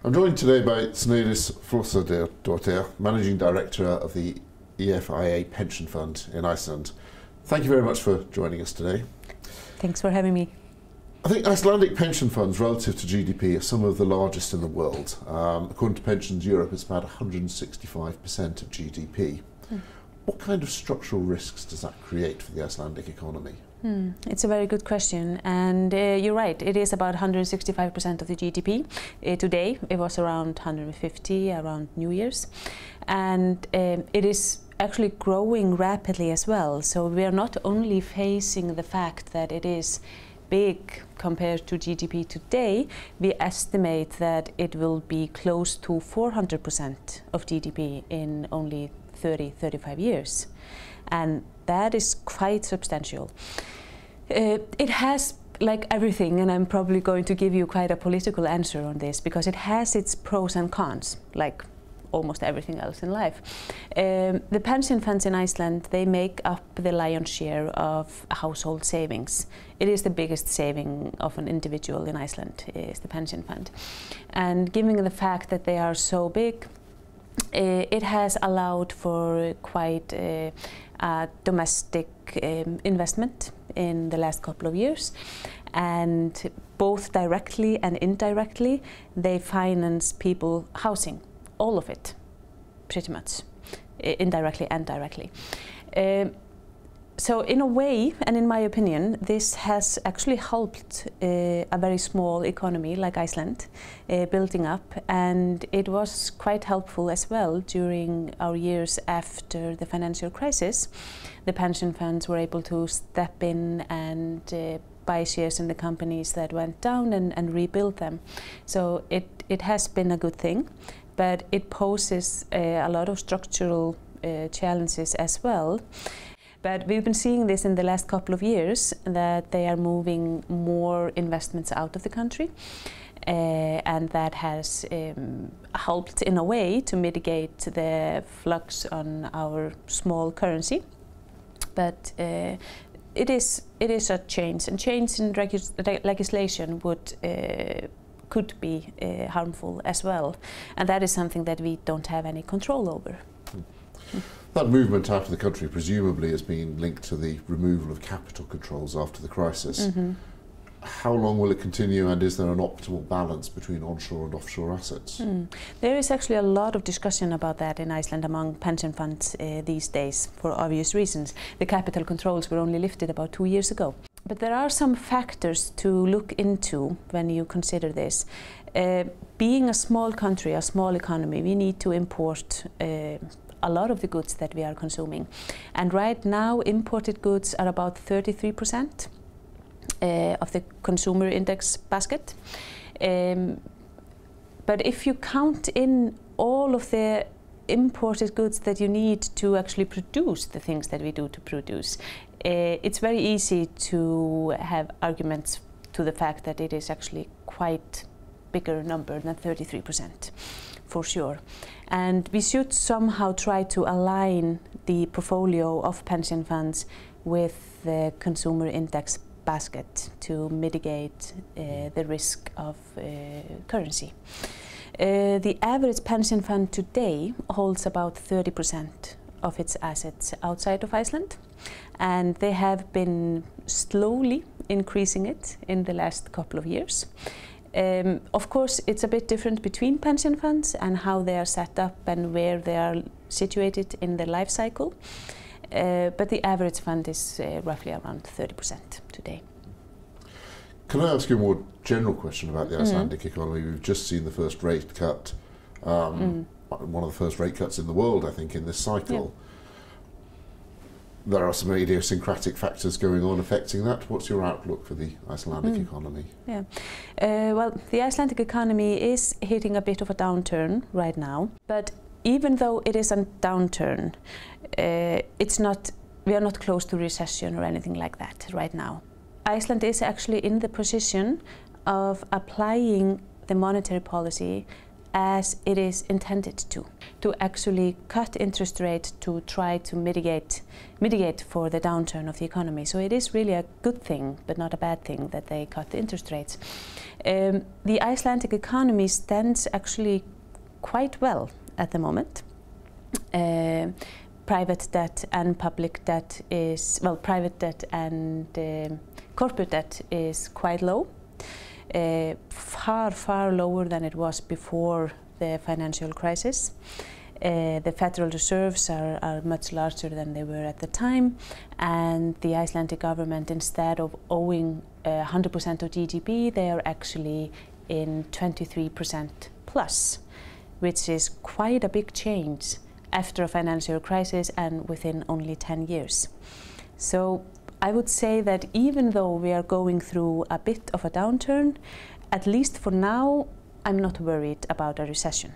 I'm joined today by Snædís Flosadottir, Managing Director of the EFIA Pension Fund in Iceland. Thank you very much for joining us today. Thanks for having me. I think Icelandic pension funds relative to GDP are some of the largest in the world. According to Pensions Europe, it's about 165% of GDP. What kind of structural risks does that create for the Icelandic economy? It's a very good question, and you're right, it is about 165% of the GDP. Today it was around 150 around New Year's, and it is actually growing rapidly as well. So we are not only facing the fact that it is big compared to GDP today, we estimate that it will be close to 400% of GDP in only 30-35 years. And that is quite substantial. It has, like everything, and I'm probably going to give you quite a political answer on this, because it has its pros and cons, like almost everything else in life. The pension funds in Iceland, they make up the lion's share of household savings. It is the biggest saving of an individual in Iceland, is the pension fund. And given the fact that they are so big, it has allowed for quite domestic investment in the last couple of years, and both directly and indirectly they finance people housing, all of it, pretty much, indirectly and directly. So in a way, and in my opinion, this has actually helped a very small economy like Iceland building up, and it was quite helpful as well during our years after the financial crisis. The pension funds were able to step in and buy shares in the companies that went down and rebuild them. So it has been a good thing, but it poses a lot of structural challenges as well. But we've been seeing this in the last couple of years, that they are moving more investments out of the country, and that has helped in a way to mitigate the flux on our small currency. But it is a change, and change in legislation could be harmful as well, and that is something that we don't have any control over. That movement out of the country presumably has been linked to the removal of capital controls after the crisis. How long will it continue, and is there an optimal balance between onshore and offshore assets? There is actually a lot of discussion about that in Iceland among pension funds these days, for obvious reasons. The capital controls were only lifted about 2 years ago. But there are some factors to look into when you consider this. Being a small country, a small economy, we need to import a lot of the goods that we are consuming. And right now, imported goods are about 33% of the consumer index basket. But if you count in all of the imported goods that you need to actually produce the things that we do to produce, it's very easy to have arguments to the fact that it is actually quite bigger number than 33%, for sure. And we should somehow try to align the portfolio of pension funds with the consumer index basket to mitigate the risk of currency. The average pension fund today holds about 30% of its assets outside of Iceland, and they have been slowly increasing it in the last couple of years. Of course, it's a bit different between pension funds and how they are set up and where they are situated in the life cycle, but the average fund is roughly around 30% today. Can I ask you a more general question about the Icelandic economy? We've just seen the first rate cut, one of the first rate cuts in the world, I think, in this cycle. There are some idiosyncratic factors going on affecting that. What's your outlook for the Icelandic economy? Well, the Icelandic economy is hitting a bit of a downturn right now, but even though it is a downturn, we are not close to recession or anything like that right now. Iceland is actually in the position of applying the monetary policy as it is intended to actually cut interest rates to try to mitigate for the downturn of the economy. So it is really a good thing, but not a bad thing, that they cut the interest rates. The Icelandic economy stands actually quite well at the moment. Private debt and public debt is, well, private debt and corporate debt is quite low. Far lower than it was before the financial crisis. The federal reserves are much larger than they were at the time, and the Icelandic government, instead of owing 100% of GDP, they are actually in 23% plus, which is quite a big change after a financial crisis and within only 10 years. So I would say that even though we are going through a bit of a downturn, at least for now, I'm not worried about a recession.